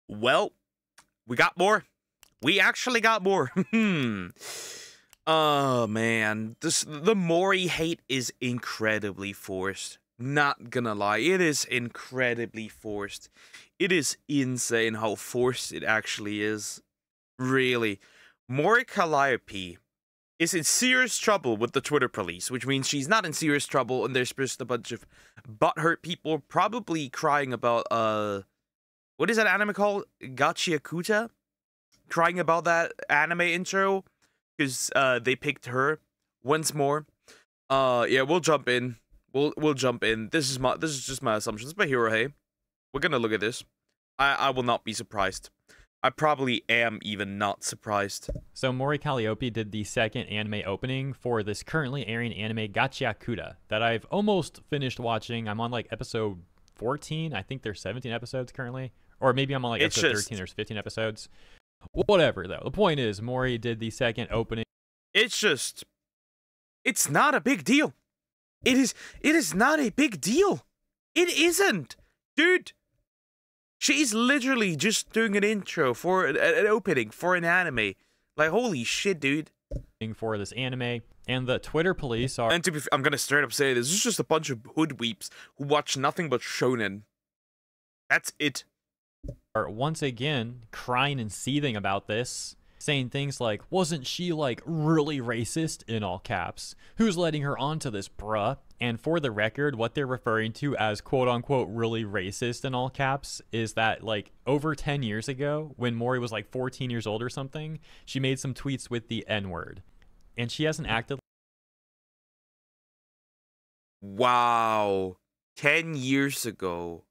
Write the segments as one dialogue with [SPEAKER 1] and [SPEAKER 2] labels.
[SPEAKER 1] Well, we got more. We actually got more. Oh, man. The Mori hate is incredibly forced. Not gonna lie. It is incredibly forced. It is insane how forced it actually is. Really. Mori Calliope is in serious trouble with the Twitter police, which means she's not in serious trouble, and there's just a bunch of butthurt people probably crying about, what is that anime called? Gachiakuta? Crying about that anime intro, because they picked her once more. Yeah, we'll jump in. We'll jump in. This is just my assumptions. But Hirohei, we're gonna look at this. I will not be surprised. I probably am even not surprised.
[SPEAKER 2] So Mori Calliope did the second anime opening for this currently airing anime Gachiakuta that I've almost finished watching. I'm on like episode 14. I think there's 17 episodes currently. Or maybe I'm on like episode 13. There's 15 episodes. Whatever, though. The point is, Mori did the second opening.
[SPEAKER 1] It's not a big deal. It is not a big deal. It isn't. Dude, she's literally just doing an intro for an opening for an anime. Like, holy shit, dude.
[SPEAKER 2] For this anime, and the Twitter police are...
[SPEAKER 1] And I'm gonna straight up say this is just a bunch of hoodweeps who watch nothing but shonen. That's it.
[SPEAKER 2] Are once again crying and seething about this, saying things like, wasn't she like really racist, in all caps? Who's letting her onto this, bruh? And for the record, what they're referring to as quote unquote really racist, in all caps, is that like over 10 years ago, when Mori was like 14 years old or something, she made some tweets with the N-word, and she hasn't acted.
[SPEAKER 1] Wow, 10 years ago.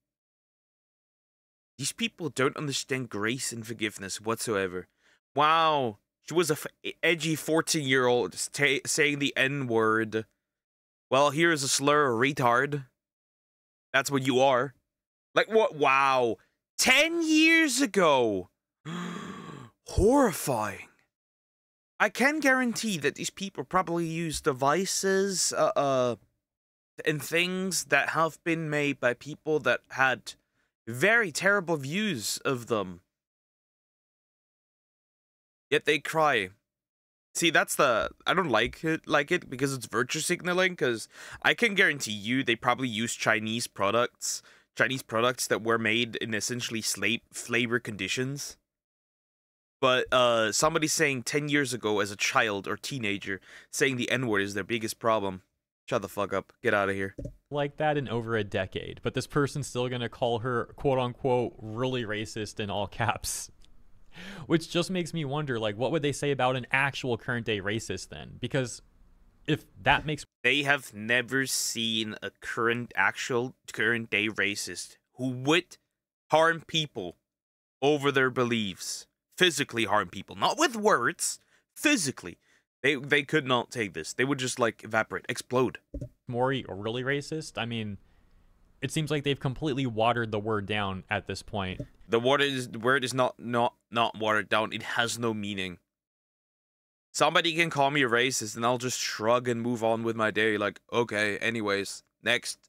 [SPEAKER 1] These people don't understand grace and forgiveness whatsoever. Wow. She was a edgy 14-year-old saying the N-word. Well, here's a slur, retard. That's what you are. Like, what? Wow. 10 years ago. Horrifying. I can guarantee that these people probably use devices, and things that have been made by people that had very terrible views of them. Yet they cry. See, that's the... I don't like it because it's virtue signaling, because I can guarantee you they probably use Chinese products that were made in essentially flavor conditions. But somebody saying 10 years ago as a child or teenager saying the N-word is their biggest problem. Shut the fuck up. Get out of here.
[SPEAKER 2] Like that in over a decade, but this person's still gonna call her quote-unquote really racist in all caps. Which just makes me wonder, like, what would they say about an actual current-day racist then? Because if that makes...
[SPEAKER 1] They have never seen a current-day racist who would harm people over their beliefs. Physically harm people. Not with words. Physically. They could not take this. They would just, like, evaporate. Explode.
[SPEAKER 2] Mori or really racist? I mean, it seems like they've completely watered the word down at this point.
[SPEAKER 1] The word is not watered down. It has no meaning. Somebody can call me a racist and I'll just shrug and move on with my day. Like, okay, anyways, next.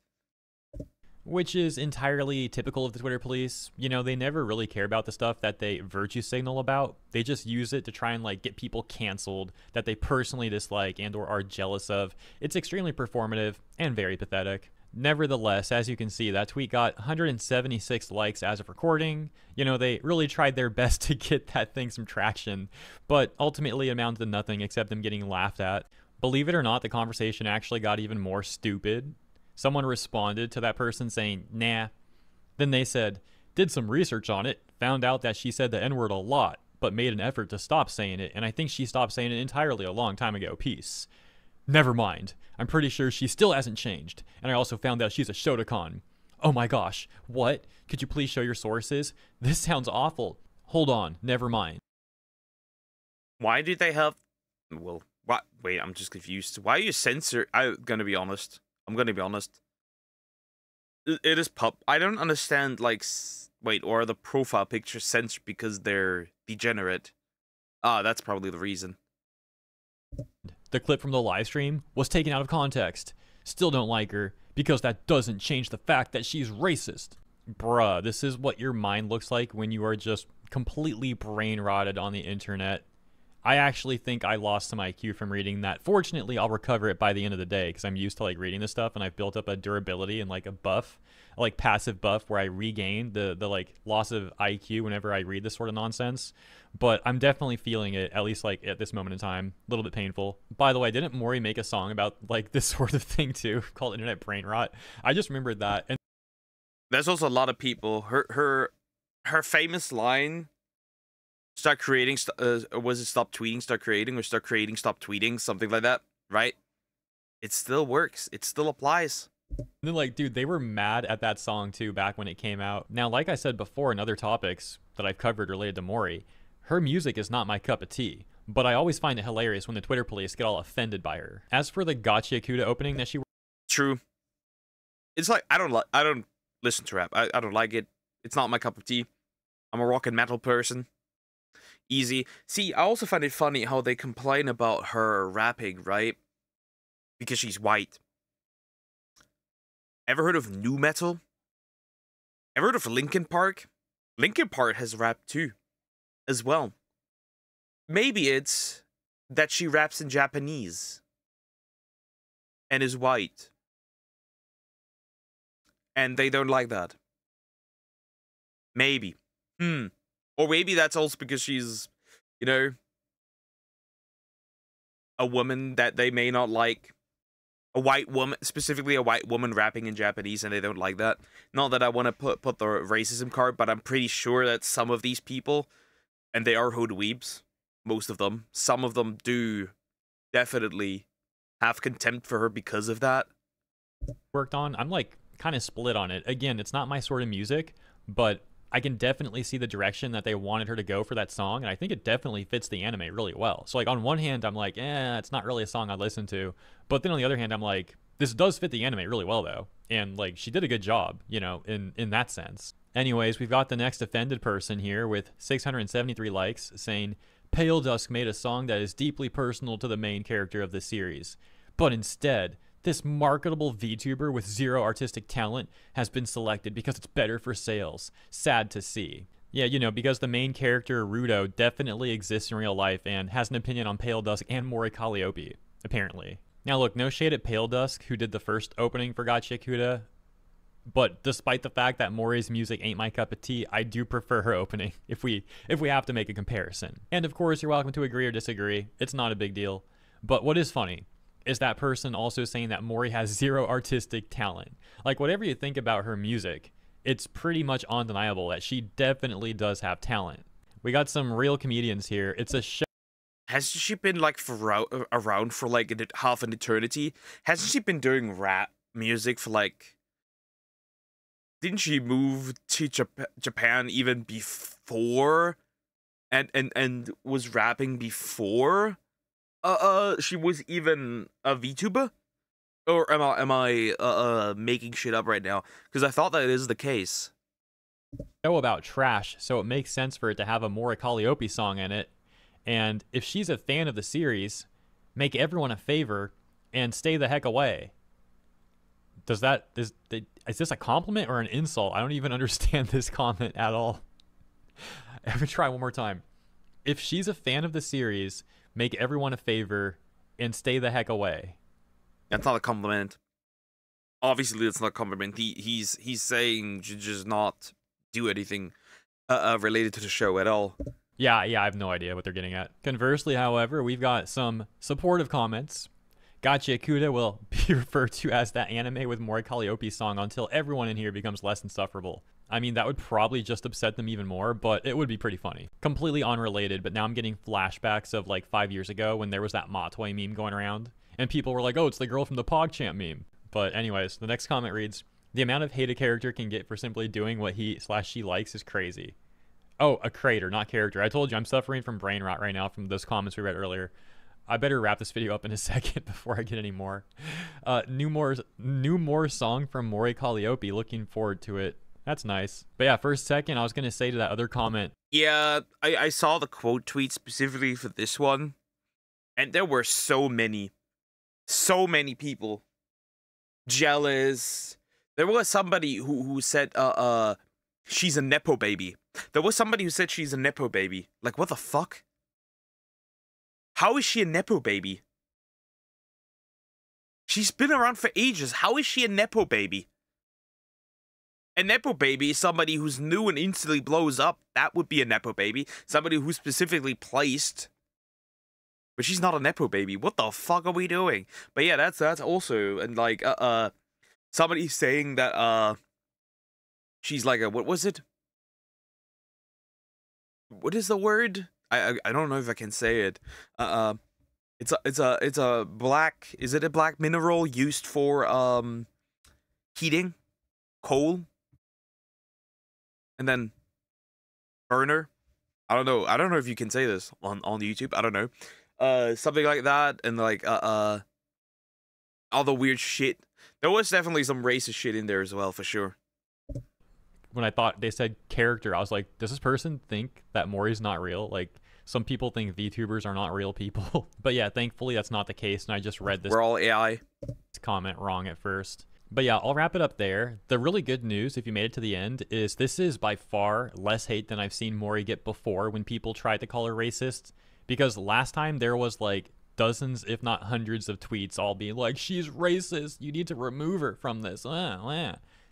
[SPEAKER 2] Which is entirely typical of the Twitter police. You know, they never really care about the stuff that they virtue signal about. They just use it to try and like get people canceled that they personally dislike and or are jealous of. It's extremely performative and very pathetic. Nevertheless, as you can see, that tweet got 176 likes as of recording. You know, they really tried their best to get that thing some traction, but ultimately it amounted to nothing except them getting laughed at. Believe it or not, the conversation actually got even more stupid. Someone responded to that person saying, nah. Then they said, did some research on it, found out that she said the N-word a lot, but made an effort to stop saying it, and I think she stopped saying it entirely a long time ago. Peace. Never mind. I'm pretty sure she still hasn't changed, and I also found out she's a Shotokan. Oh my gosh, what? Could you please show your sources? This sounds awful. Hold on, never mind.
[SPEAKER 1] Why do they have... Well, what? Wait, I'm just confused. Why are you censor... I'm gonna be honest. It is I don't understand, like... Wait, or are the profile pictures censored because they're degenerate? Ah, that's probably the reason.
[SPEAKER 2] The clip from the live stream was taken out of context. Still don't like her, because that doesn't change the fact that she's racist. bruh, this is what your mind looks like when you are just completely brain rotted on the internet. I actually think I lost some IQ from reading that. Fortunately, I'll recover it by the end of the day because I'm used to like reading this stuff, and I've built up a durability and like a buff, like passive buff where I regain the like loss of IQ whenever I read this sort of nonsense. But I'm definitely feeling it, at least like at this moment in time. A little bit painful. By the way, didn't Mori make a song about like this sort of thing too, called Internet Brain Rot? I just remembered that. And
[SPEAKER 1] There's also a lot of people. Her famous line, start creating, was it stop tweeting, start creating, or start creating, stop tweeting, something like that, right? It still works. It still applies.
[SPEAKER 2] then, like, dude, they were mad at that song too back when it came out. Now, like I said before in other topics that I've covered related to Mori, her music is not my cup of tea, but I always find it hilarious when the Twitter police get all offended by her. As for the Gotcha Kuda opening that she...
[SPEAKER 1] True. It's like, I don't listen to rap. I don't like it. It's not my cup of tea. I'm a rock and metal person. Easy. See, I also find it funny how they complain about her rapping, right? Because she's white. Ever heard of nu metal? Ever heard of Linkin Park? Linkin Park has rap too, as well. Maybe it's that she raps in Japanese and is white, and they don't like that. Maybe. Or maybe that's also because she's, you know, a woman that they may not like. A white woman, specifically a white woman rapping in Japanese, and they don't like that. Not that I want to put the racism card, but I'm pretty sure that some of these people, and they are hood weebs, most of them, some of them do definitely have contempt for her because of that.
[SPEAKER 2] worked on, I'm like kind of split on it. Again, it's not my sort of music, but I can definitely see the direction that they wanted her to go for that song, and I think it definitely fits the anime really well. So like on one hand, I'm like, it's not really a song I'd listen to, but then on the other hand, I'm like, this does fit the anime really well though, and like she did a good job, you know, in that sense. Anyways, we've got the next offended person here with 673 likes saying, Pale Dusk made a song that is deeply personal to the main character of the series, but instead, this marketable VTuber with zero artistic talent has been selected because it's better for sales. Sad to see. Yeah, you know, because the main character, Rudo, definitely exists in real life and has an opinion on Pale Dusk and Mori Calliope, apparently. Now look, no shade at Pale Dusk, who did the first opening for Gotcha Kuda, but despite the fact that Mori's music ain't my cup of tea, I do prefer her opening if we have to make a comparison. And of course, you're welcome to agree or disagree. It's not a big deal. But what is funny is that person also saying that Mori has zero artistic talent. Like, whatever you think about her music, it's pretty much undeniable that she definitely does have talent. We got some real comedians here. It's a show.
[SPEAKER 1] Hasn't she been like around for like half an eternity? Hasn't she been doing rap music for like... Didn't she move to Japan even before? And was rapping before? She was even a VTuber? Or am I making shit up right now? Because I thought that is the case.
[SPEAKER 2] Show about trash, so it makes sense for it to have a Mori Calliope song in it. And if she's a fan of the series, make everyone a favor and stay the heck away. Is this a compliment or an insult? I don't even understand this comment at all. I'm gonna try one more time. If she's a fan of the series, make everyone a favor and stay the heck away.
[SPEAKER 1] That's not a compliment. Obviously, that's not a compliment. He's saying just not do anything related to the show at all.
[SPEAKER 2] Yeah, I have no idea what they're getting at. Conversely, however, we've got some supportive comments. Gotcha Kuda will be referred to as that anime with Mori Calliope song until everyone in here becomes less insufferable. I mean, that would probably just upset them even more, but it would be pretty funny. Completely unrelated, but now I'm getting flashbacks of like 5 years ago when there was that Matoi meme going around, and people were like, oh, it's the girl from the PogChamp meme. But anyways, the next comment reads, the amount of hate a character can get for simply doing what he/she likes is crazy. Oh, a creator, not character. I told you, I'm suffering from brain rot right now from those comments we read earlier. I better wrap this video up in a second before I get any more. New more song from Mori Calliope. Looking forward to it. That's nice. But yeah, for a second, I was going to say to that other comment.
[SPEAKER 1] Yeah, I saw the quote tweet specifically for this one. And there were so many people jealous. There was somebody who said she's a nepo baby. There was somebody who said she's a nepo baby. Like, what the fuck? How is she a nepo baby? She's been around for ages. How is she a nepo baby? A nepo baby is somebody who's new and instantly blows up. That would be a nepo baby. Somebody who's specifically placed. But she's not a nepo baby. What the fuck are we doing? But yeah, that's also, and like somebody saying that she's like a, what was it? What is the word? I don't know if I can say it. It's a black, is it a black mineral used for heating coal? And then burner. I don't know if you can say this on YouTube. I don't know. Something like that, and like all the weird shit. There was definitely some racist shit in there as well, for sure.
[SPEAKER 2] When I thought they said character, I was like, does this person think that Mori's not real? Like, some people think VTubers are not real people. But yeah, thankfully that's not the case, and I just read this.
[SPEAKER 1] We're all AI.
[SPEAKER 2] Comment wrong at first. But yeah, I'll wrap it up there. The really good news, if you made it to the end, is this is by far less hate than I've seen Mori get before when people tried to call her racist. Because last time there was like dozens, if not hundreds of tweets all being like, she's racist, you need to remove her from this.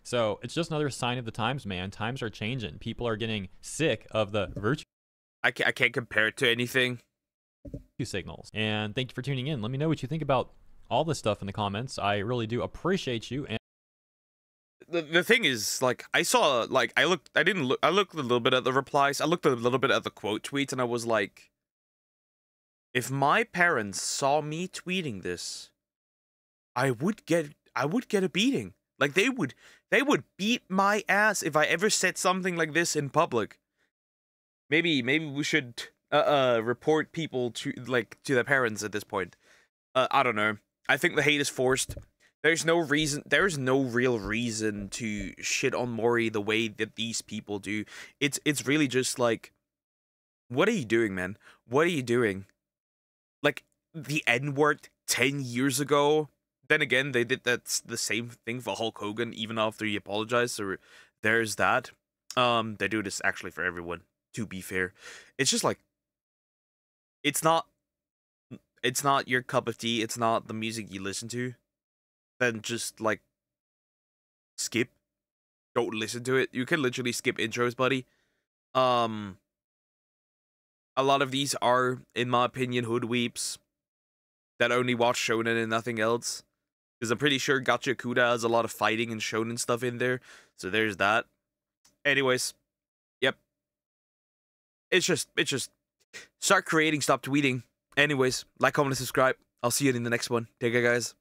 [SPEAKER 2] So it's just another sign of the times, man. Times are changing. People are getting sick of the virtue
[SPEAKER 1] I can't compare it to anything.
[SPEAKER 2] signals. And thank you for tuning in. Let me know what you think about all this stuff in the comments. I really do appreciate you. And
[SPEAKER 1] the thing is, like, I saw, like, I looked a little bit at the replies. I looked a little bit at the quote tweets, and I was like, if my parents saw me tweeting this, I would get a beating. Like, they would beat my ass if I ever said something like this in public. Maybe we should report people to their parents at this point. I don't know. I think the hate is forced. There's no real reason to shit on Mori the way that these people do. It's really just like, what are you doing, man? What are you doing? Like, the N-word 10 years ago. Then again, they did the same thing for Hulk Hogan even after he apologized. So there's that. They do this actually for everyone, to be fair. It's just like, it's not your cup of tea, it's not the music you listen to, then just, like, skip. Don't listen to it. You can literally skip intros, buddy. A lot of these are, in my opinion, hoodweeps that only watch shonen and nothing else. Because I'm pretty sure Gacha Kuda has a lot of fighting and shonen stuff in there. So there's that. Anyways, yep. It's just start creating, stop tweeting. Anyways, like, comment, and subscribe. I'll see you in the next one. Take care, guys.